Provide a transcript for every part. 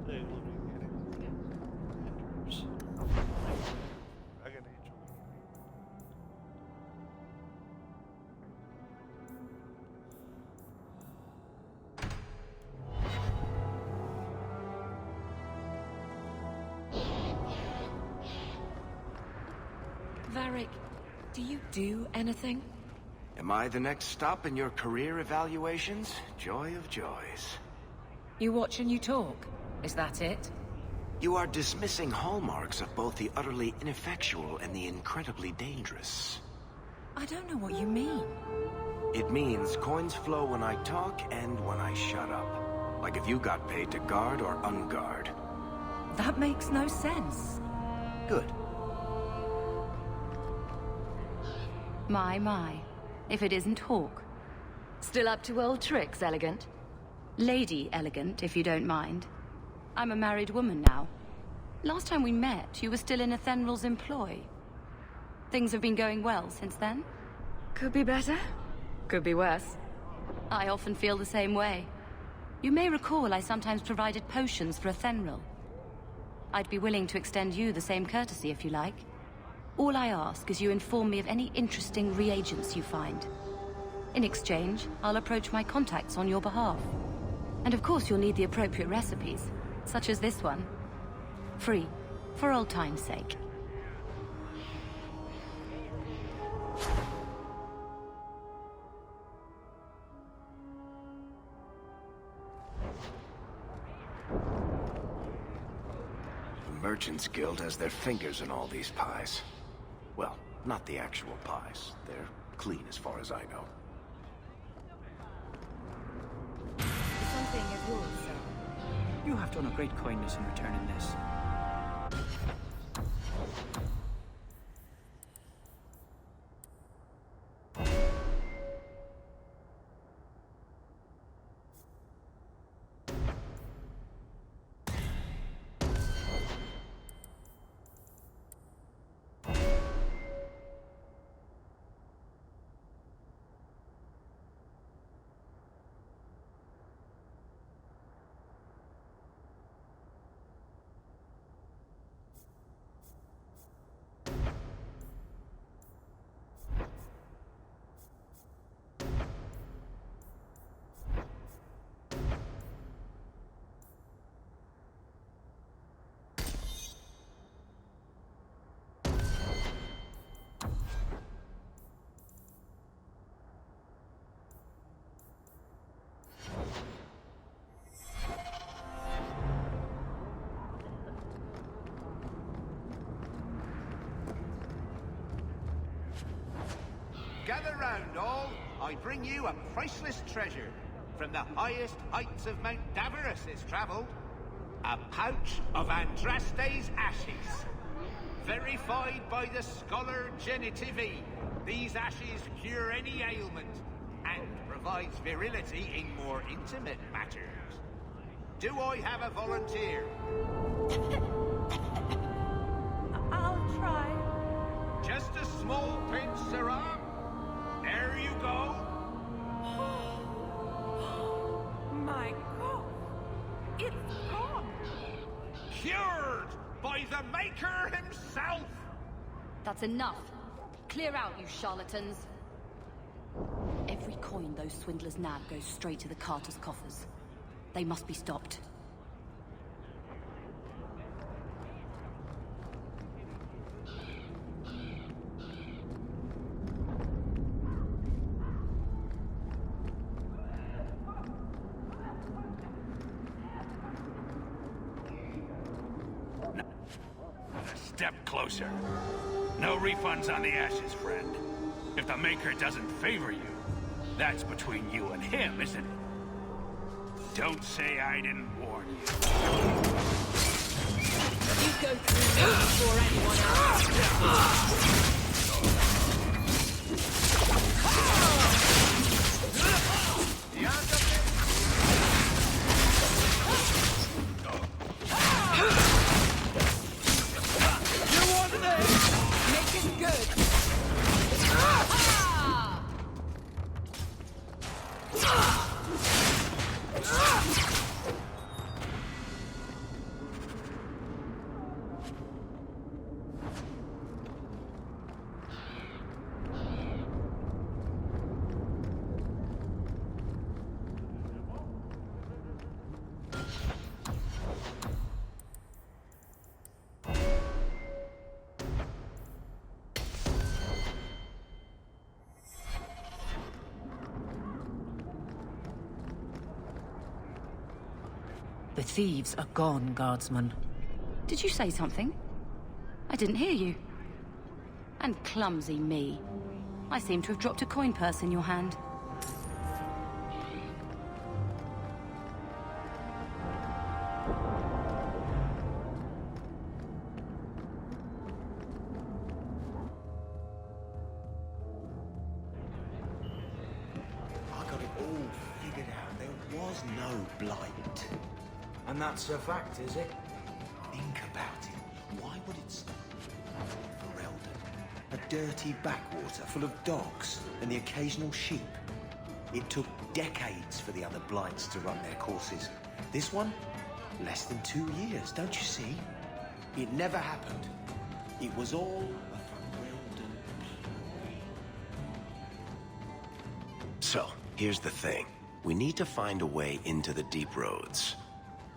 Dragon Age. Varric, do you do anything? Am I the next stop in your career evaluations? Joy of joys. You watch and you talk. Is that it? You are dismissing hallmarks of both the utterly ineffectual and the incredibly dangerous. I don't know what you mean. It means coins flow when I talk and when I shut up. Like if you got paid to guard or unguard. That makes no sense. Good. My. If it isn't Hawke. Still up to old tricks, Elegant? Lady Elegant, if you don't mind. I'm a married woman now. Last time we met, you were still in Athenral's employ. Things have been going well since then? Could be better. Could be worse. I often feel the same way. You may recall I sometimes provided potions for Athenral. I'd be willing to extend you the same courtesy if you like. All I ask is you inform me of any interesting reagents you find. In exchange, I'll approach my contacts on your behalf. And of course you'll need the appropriate recipes, such as this one. Free, for old time's sake. The Merchants Guild has their fingers in all these pies. Well, not the actual pies. They're clean as far as I know. Something is yours, sir. You have done a great kindness in returning this. Gather round, all. I bring you a priceless treasure. From the highest heights of Mount Davos it's travelled. A pouch of Andraste's ashes. Verified by the scholar Genitivi, these ashes cure any ailment and provides virility in more intimate matters. Do I have a volunteer? I'll try. Just a small pinch, Sarah. There you go. My God. It's gone. Cured by the Maker himself. That's enough. Clear out, you charlatans. Every coin those swindlers nab goes straight to the Carter's coffers. They must be stopped. Step closer. No refunds on the ashes, friend. If the Maker doesn't favor you, that's between you and him, isn't it? Don't say I didn't warn you. You go through me before anyone else. The thieves are gone, guardsman. Did you say something? I didn't hear you. And clumsy me. I seem to have dropped a coin purse in your hand. I got it all figured out. There was no blight. And that's a fact, is it? Think about it. Why would it stop for Eldon? A dirty backwater full of dogs and the occasional sheep. It took decades for the other blights to run their courses. This one? Less than 2 years, don't you see? It never happened. It was all a Ferelden ploy. So, here's the thing. We need to find a way into the deep roads.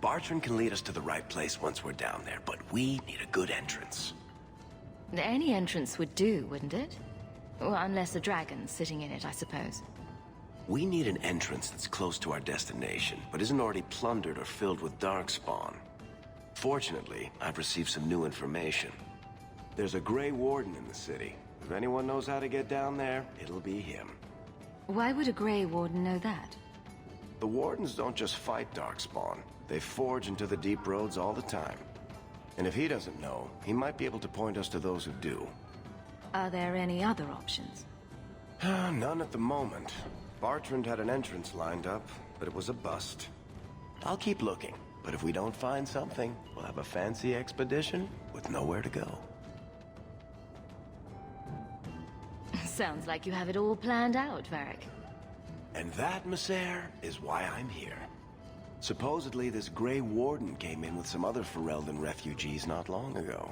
Bartrand can lead us to the right place once we're down there, but we need a good entrance. Any entrance would do, wouldn't it? Well, unless a dragon's sitting in it, I suppose. We need an entrance that's close to our destination, but isn't already plundered or filled with darkspawn. Fortunately, I've received some new information. There's a Grey Warden in the city. If anyone knows how to get down there, it'll be him. Why would a Grey Warden know that? The Wardens don't just fight darkspawn. They forge into the deep roads all the time. And if he doesn't know, he might be able to point us to those who do. Are there any other options? None at the moment. Bartrand had an entrance lined up, but it was a bust. I'll keep looking, but if we don't find something, we'll have a fancy expedition with nowhere to go. Sounds like you have it all planned out, Varric. And that, Messere, is why I'm here. Supposedly, this Grey Warden came in with some other Ferelden refugees not long ago.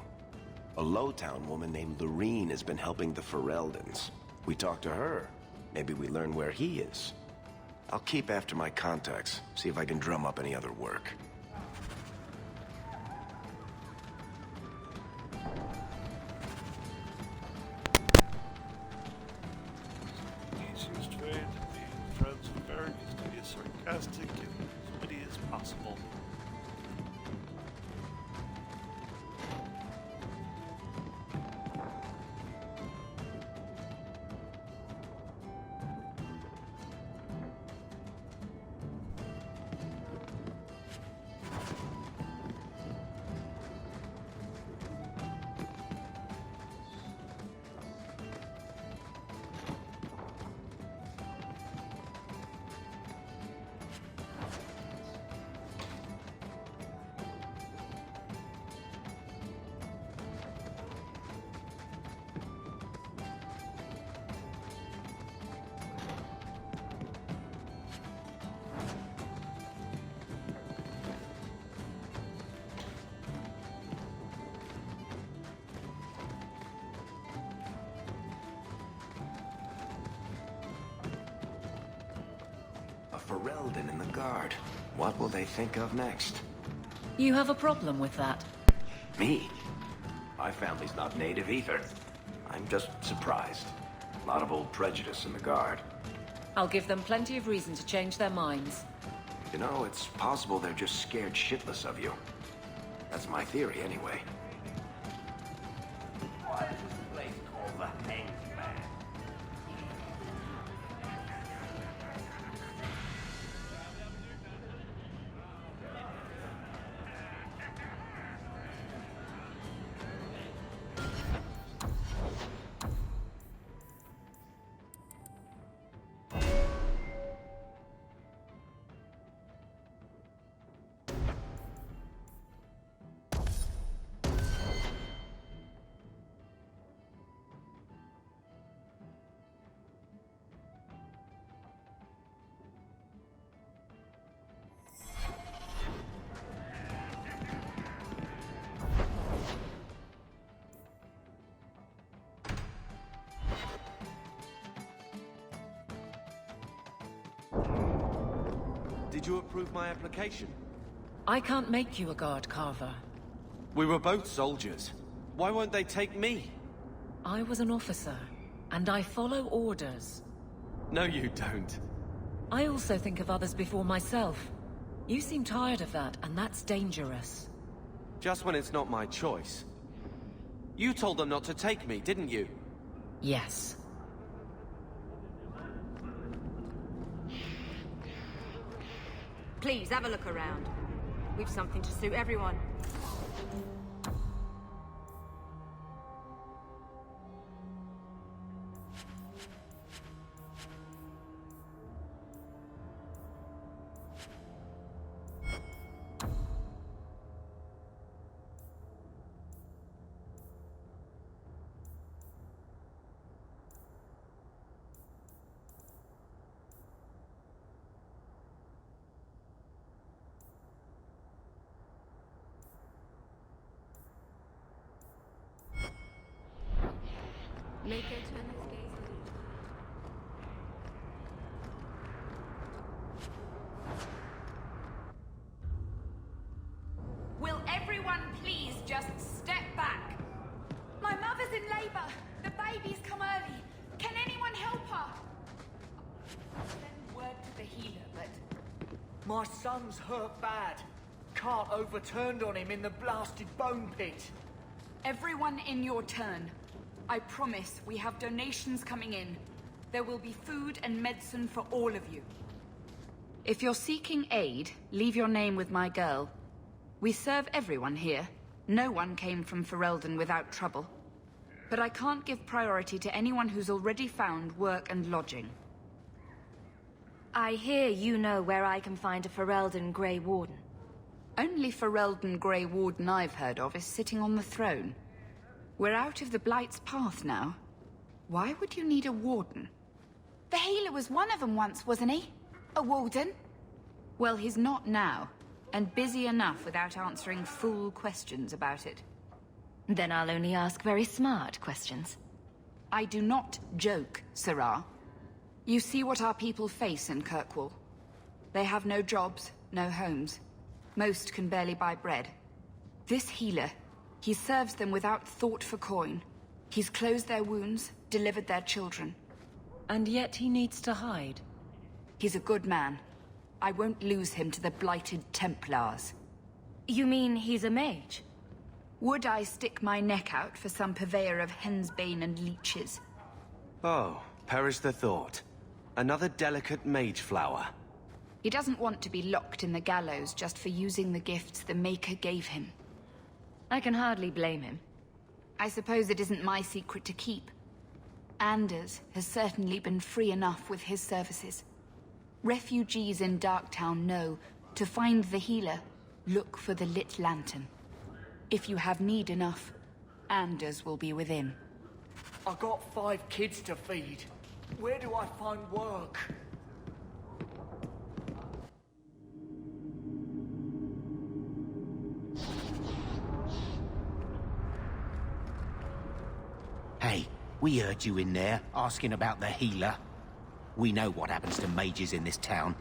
A Lowtown woman named Loreen has been helping the Fereldans. We talked to her. Maybe we learn where he is. I'll keep after my contacts, see if I can drum up any other work. Easiest way to be friends with Varric is to be as sarcastic and as witty as possible. Ferelden in the guard. What will they think of next? You have a problem with that? Me? My family's not native either. I'm just surprised. A lot of old prejudice in the guard. I'll give them plenty of reason to change their minds. You know, it's possible they're just scared shitless of you. That's my theory, anyway. Why is this place called the Hanged Man? Did you approve my application? I can't make you a guard, Carver. We were both soldiers. Why won't they take me? I was an officer, and I follow orders. No, you don't. I also think of others before myself. You seem tired of that, and that's dangerous. Just when it's not my choice. You told them not to take me, didn't you? Yes. Please, have a look around. We've something to suit everyone. Make it turn its gaze to you. Will everyone please just step back? My mother's in labor. The baby's come early. Can anyone help her? Send word to the healer, but... My son's hurt bad. Cart overturned on him in the blasted bone pit. Everyone in your turn. I promise we have donations coming in. There will be food and medicine for all of you. If you're seeking aid, leave your name with my girl. We serve everyone here. No one came from Ferelden without trouble. But I can't give priority to anyone who's already found work and lodging. I hear you know where I can find a Ferelden Grey Warden. Only Ferelden Grey Warden I've heard of is sitting on the throne. We're out of the Blight's path now. Why would you need a warden? The healer was one of them once, wasn't he? A warden? Well, he's not now, and busy enough without answering fool questions about it. Then I'll only ask very smart questions. I do not joke, Sirrah. You see what our people face in Kirkwall. They have no jobs, no homes. Most can barely buy bread. This healer, he serves them without thought for coin. He's closed their wounds, delivered their children. And yet he needs to hide. He's a good man. I won't lose him to the blighted Templars. You mean he's a mage? Would I stick my neck out for some purveyor of hensbane and leeches? Oh, perish the thought. Another delicate mage flower. He doesn't want to be locked in the gallows just for using the gifts the Maker gave him. I can hardly blame him. I suppose it isn't my secret to keep. Anders has certainly been free enough with his services. Refugees in Darktown know to find the healer, look for the lit lantern. If you have need enough, Anders will be within. I got 5 kids to feed. Where do I find work? Hey, we heard you in there, asking about the healer. We know what happens to mages in this town,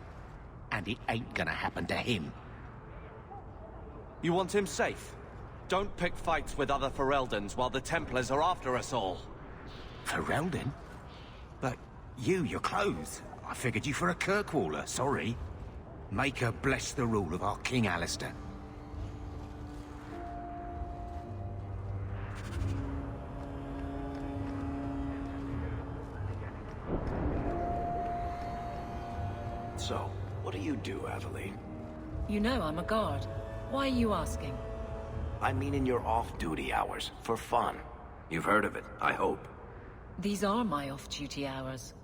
and it ain't gonna happen to him. You want him safe? Don't pick fights with other Fereldans while the Templars are after us all. Ferelden? But your clothes. I figured you for a Kirkwaller, sorry. Maker bless the rule of our King Alistair. So, what do you do, Aveline? You know I'm a guard. Why are you asking? I mean in your off-duty hours, for fun. You've heard of it, I hope. These are my off-duty hours.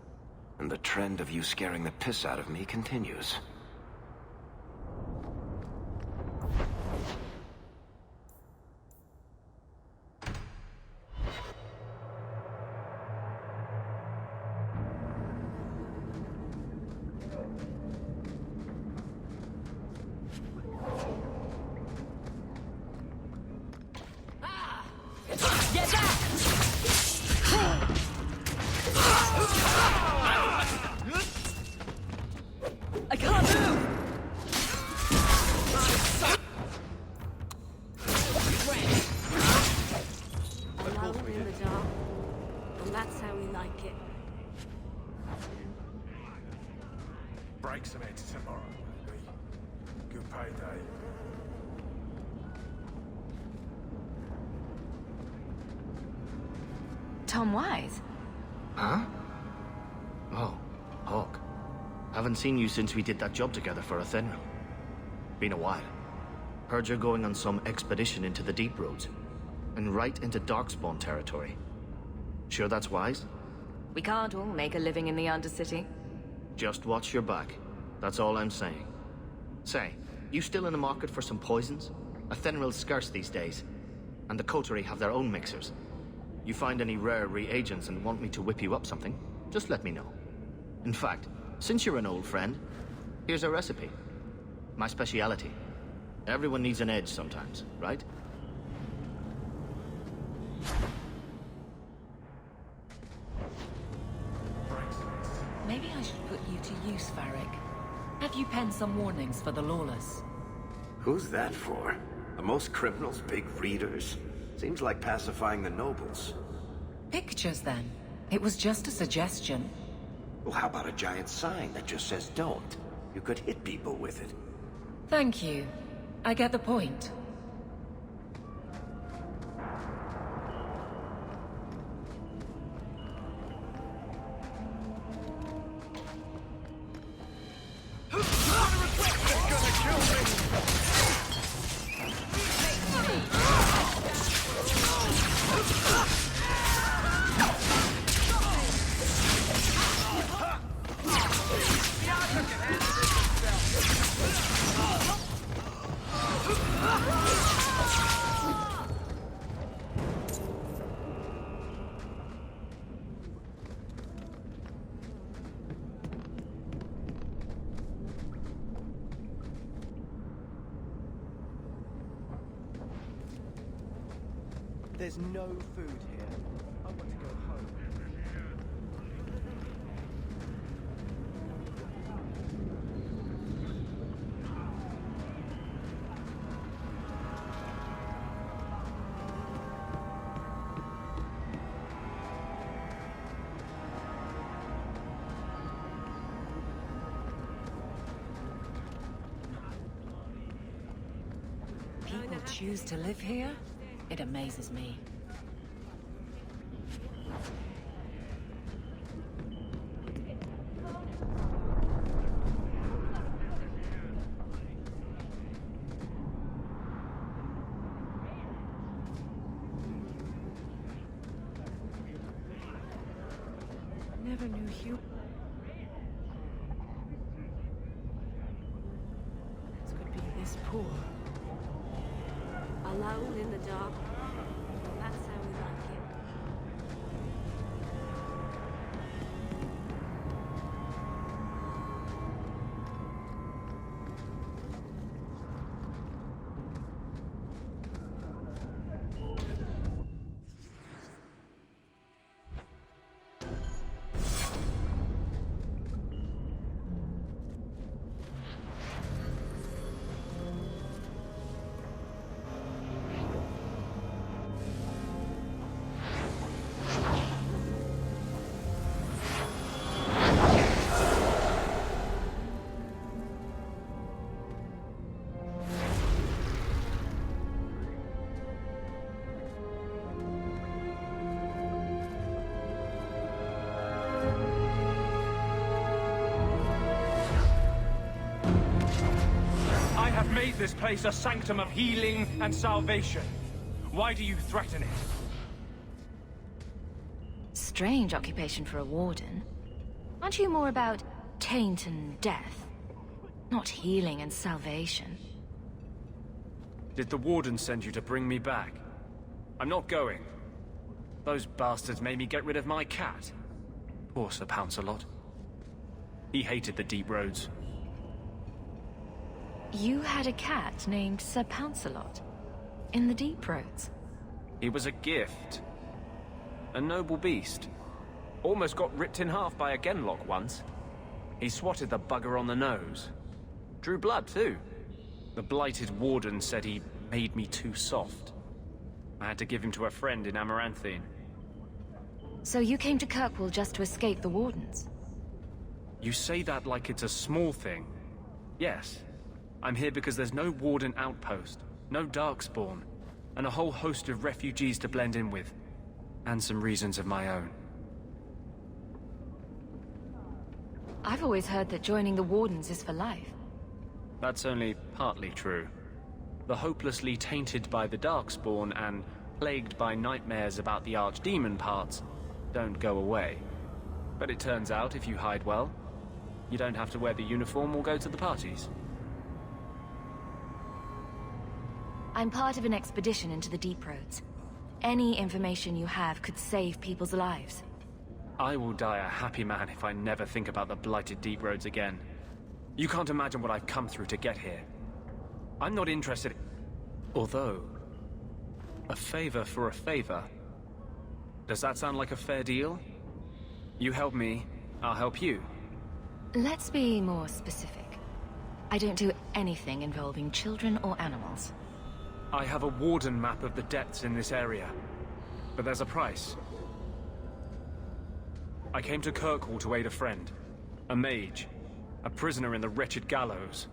And the trend of you scaring the piss out of me continues. Get back! I can't move! payday. Tom Wise? Huh? Oh, Hawk. Haven't seen you since we did that job together for Athenril. Been a while. Heard you're going on some expedition into the Deep Roads. And right into Darkspawn territory. Sure that's wise? We can't all make a living in the Undercity. Just watch your back. That's all I'm saying. Say, you still in the market for some poisons? Athenril's scarce these days. And the Coterie have their own mixers. You find any rare reagents and want me to whip you up something, just let me know. In fact, since you're an old friend, here's a recipe. My speciality. Everyone needs an edge sometimes, right? Maybe I should put you to use, Varric. Have you penned some warnings for the lawless? Who's that for? Are most criminals big readers? Seems like pacifying the nobles. Pictures, then. It was just a suggestion. Well, how about a giant sign that just says don't? You could hit people with it. Thank you. I get the point. There's no food here. I want to go home. People choose to live here? It amazes me. Never knew you. Could be this poor. Alone in the dark. That's how we like it. Made this place a sanctum of healing and salvation. Why do you threaten it? Strange occupation for a warden. Aren't you more about taint and death? Not healing and salvation. Did the warden send you to bring me back? I'm not going. Those bastards made me get rid of my cat. Poor Sir Pouncelot. He hated the Deep Roads. You had a cat named Sir Pouncelot in the Deep Roads. He was a gift. A noble beast. Almost got ripped in half by a Genlock once. He swatted the bugger on the nose. Drew blood, too. The blighted warden said he made me too soft. I had to give him to a friend in Amaranthine. So you came to Kirkwall just to escape the wardens? You say that like it's a small thing. Yes. I'm here because there's no Warden outpost, no Darkspawn, and a whole host of refugees to blend in with. And some reasons of my own. I've always heard that joining the Wardens is for life. That's only partly true. The hopelessly tainted by the Darkspawn and plagued by nightmares about the Archdemon parts don't go away. But it turns out if you hide well, you don't have to wear the uniform or go to the parties. I'm part of an expedition into the Deep Roads. Any information you have could save people's lives. I will die a happy man if I never think about the blighted Deep Roads again. You can't imagine what I've come through to get here. I'm not interested. Although, a favor for a favor. Does that sound like a fair deal? You help me, I'll help you. Let's be more specific. I don't do anything involving children or animals. I have a Warden map of the depths in this area, but there's a price. I came to Kirkwall to aid a friend, a mage, a prisoner in the wretched gallows.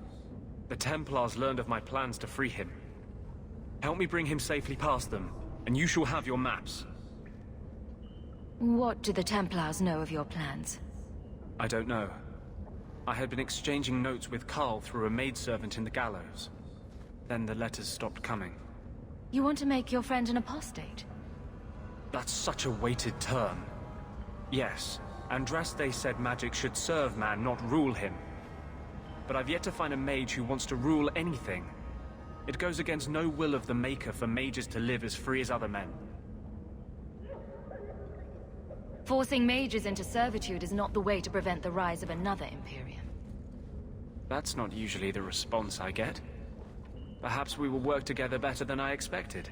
The Templars learned of my plans to free him. Help me bring him safely past them, and you shall have your maps. What do the Templars know of your plans? I don't know. I had been exchanging notes with Carl through a maidservant in the gallows. Then the letters stopped coming. You want to make your friend an apostate? That's such a weighted term. Yes, Andraste said magic should serve man, not rule him. But I've yet to find a mage who wants to rule anything. It goes against no will of the Maker for mages to live as free as other men. Forcing mages into servitude is not the way to prevent the rise of another Imperium. That's not usually the response I get. Perhaps we will work together better than I expected.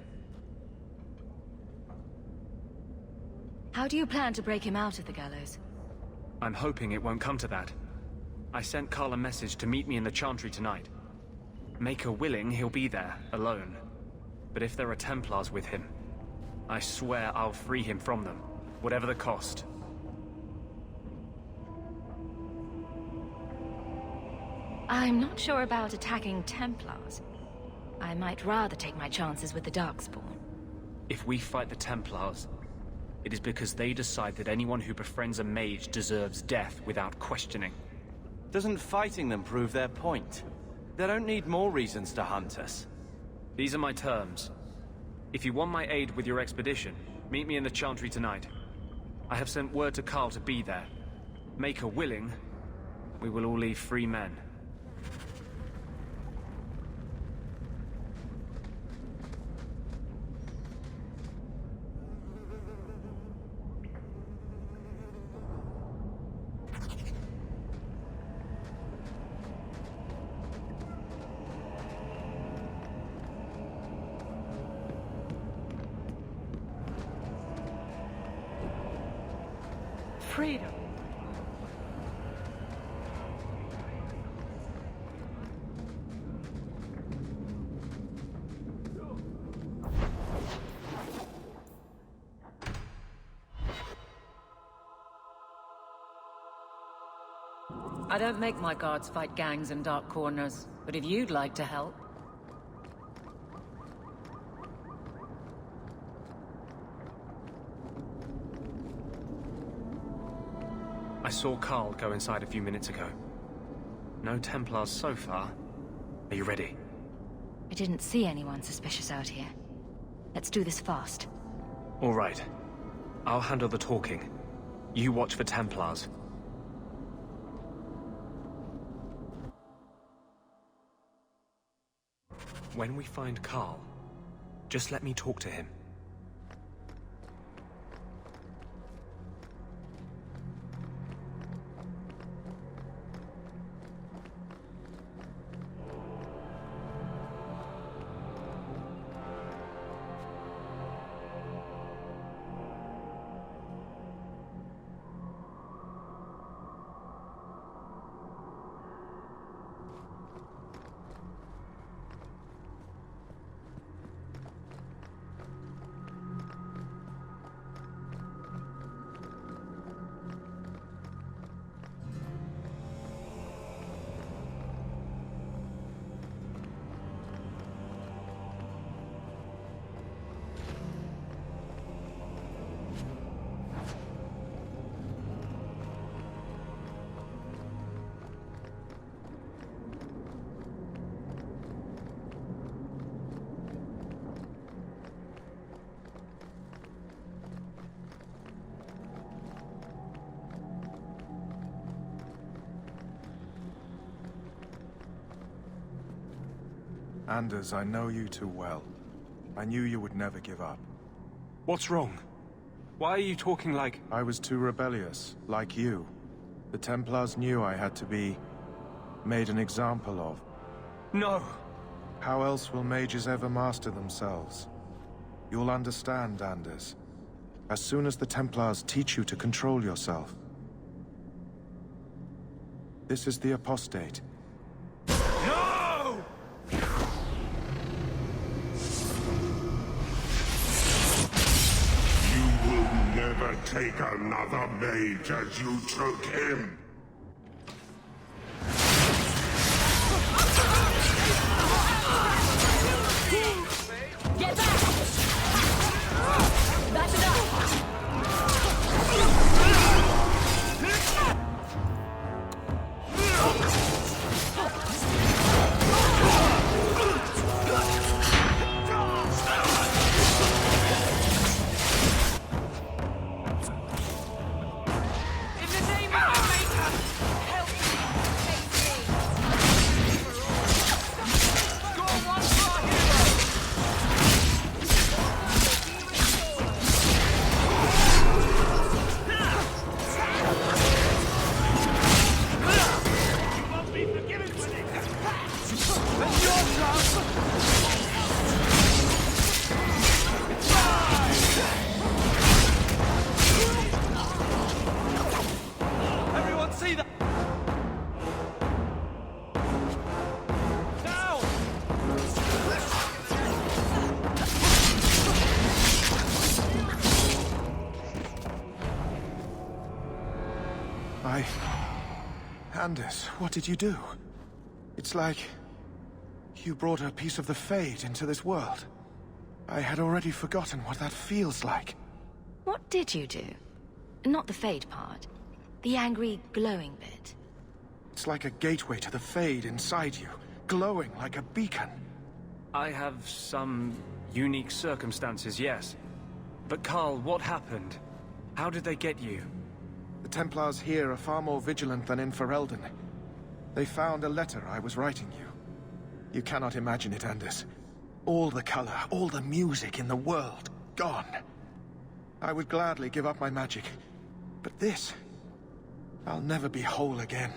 How do you plan to break him out of the gallows? I'm hoping it won't come to that. I sent Carl a message to meet me in the Chantry tonight. Maker willing, he'll be there, alone. But if there are Templars with him, I swear I'll free him from them, whatever the cost. I'm not sure about attacking Templars. I might rather take my chances with the Darkspawn. If we fight the Templars, it is because they decide that anyone who befriends a mage deserves death without questioning. Doesn't fighting them prove their point? They don't need more reasons to hunt us. These are my terms. If you want my aid with your expedition, meet me in the Chantry tonight. I have sent word to Carl to be there. Maker willing, we will all leave free men. Freedom. I don't make my guards fight gangs in dark corners, but if you'd like to help... I saw Carl go inside a few minutes ago. No Templars so far. Are you ready? I didn't see anyone suspicious out here. Let's do this fast. All right. I'll handle the talking. You watch for Templars. When we find Carl, just let me talk to him. Anders, I know you too well. I knew you would never give up. What's wrong? Why are you talking like... I was too rebellious, like you. The Templars knew I had to be... made an example of. No! How else will mages ever master themselves? You'll understand, Anders. As soon as the Templars teach you to control yourself. This is the Apostate. No! You will never take another mage as you took him. Get back! That's enough! Everyone see that? Now! Anders, what did you do? It's like... you brought a piece of the Fade into this world. I had already forgotten what that feels like. What did you do? Not the Fade part. The angry, glowing bit. It's like a gateway to the Fade inside you, glowing like a beacon. I have some unique circumstances, yes. But Carl, what happened? How did they get you? The Templars here are far more vigilant than in Ferelden. They found a letter I was writing you. You cannot imagine it, Anders. All the color, all the music in the world, gone. I would gladly give up my magic. But this... I'll never be whole again.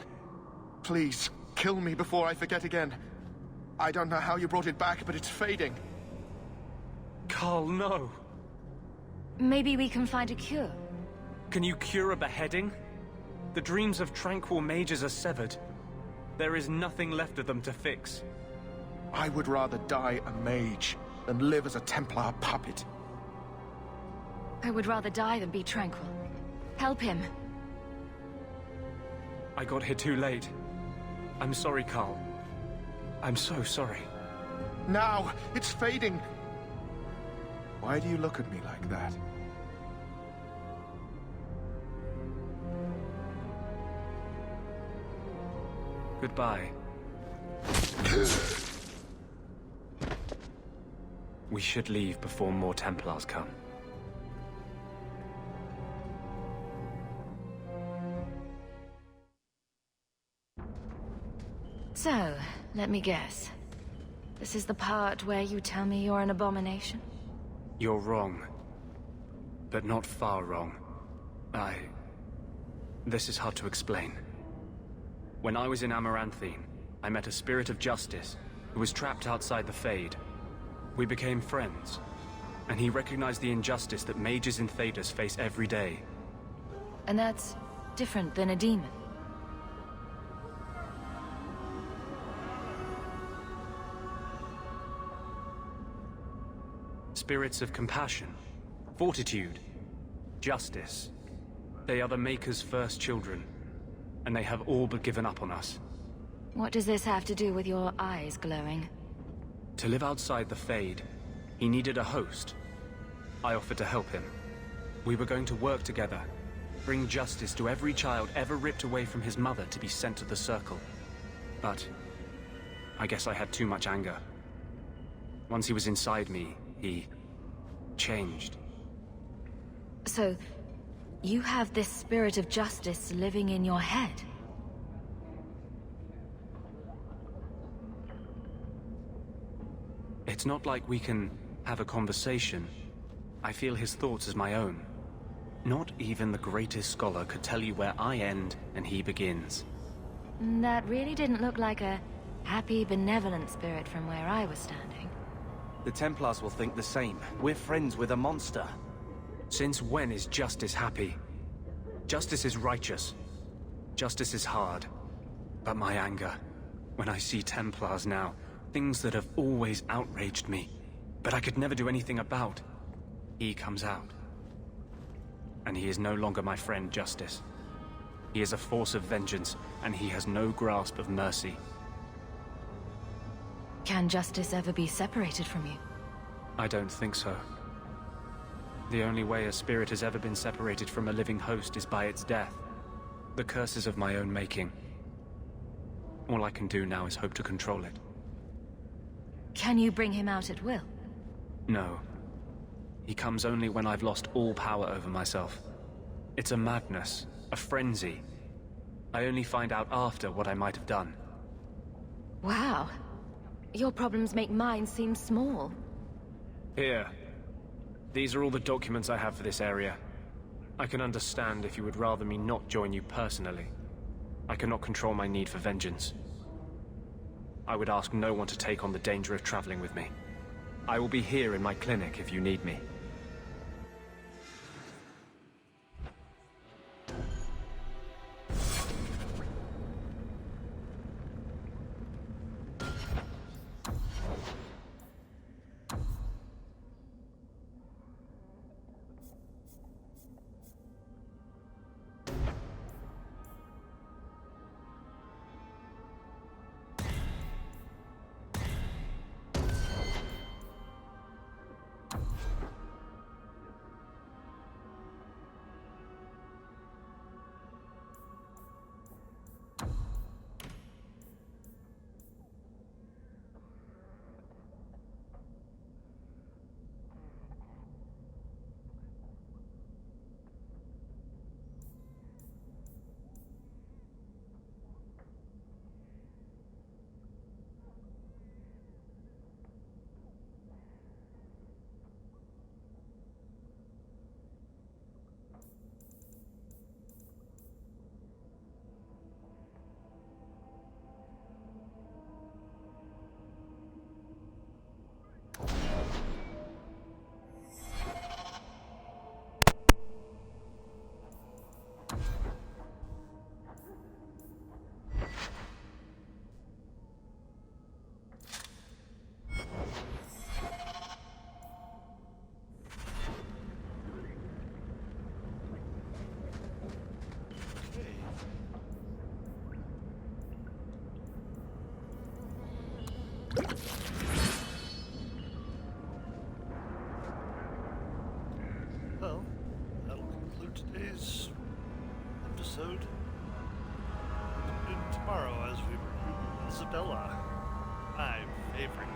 Please, kill me before I forget again. I don't know how you brought it back, but it's fading. Carl, no. Maybe we can find a cure. Can you cure a beheading? The dreams of tranquil mages are severed. There is nothing left of them to fix. I would rather die a mage than live as a Templar puppet. I would rather die than be tranquil. Help him. I got here too late. I'm sorry, Carl. I'm so sorry. Now! It's fading! Why do you look at me like that? Goodbye. We should leave before more Templars come. So, let me guess. This is the part where you tell me you're an abomination? You're wrong. But not far wrong. This is hard to explain. When I was in Amaranthine, I met a spirit of justice who was trapped outside the Fade. We became friends, and he recognized the injustice that mages in Thedas face every day. And that's different than a demon. Spirits of compassion, fortitude, justice. They are the Maker's first children, and they have all but given up on us. What does this have to do with your eyes glowing? To live outside the Fade, he needed a host. I offered to help him. We were going to work together, bring justice to every child ever ripped away from his mother to be sent to the Circle. But I guess I had too much anger. Once he was inside me, he changed. So, you have this spirit of justice living in your head? It's not like we can have a conversation. I feel his thoughts as my own. Not even the greatest scholar could tell you where I end and he begins. That really didn't look like a happy, benevolent spirit from where I was standing. The Templars will think the same. We're friends with a monster. Since when is justice happy? Justice is righteous. Justice is hard. But my anger, when I see Templars now, things that have always outraged me, but I could never do anything about, he comes out. And he is no longer my friend, Justice. He is a force of vengeance, and he has no grasp of mercy. Can justice ever be separated from you? I don't think so. The only way a spirit has ever been separated from a living host is by its death. The curse is of my own making. All I can do now is hope to control it. Can you bring him out at will? No. He comes only when I've lost all power over myself. It's a madness, a frenzy. I only find out after what I might have done. Wow. Your problems make mine seem small. Here. These are all the documents I have for this area. I can understand if you would rather me not join you personally. I cannot control my need for vengeance. I would ask no one to take on the danger of traveling with me. I will be here in my clinic if you need me. Well, that'll conclude today's episode. Tune in tomorrow as we review Isabella, my favorite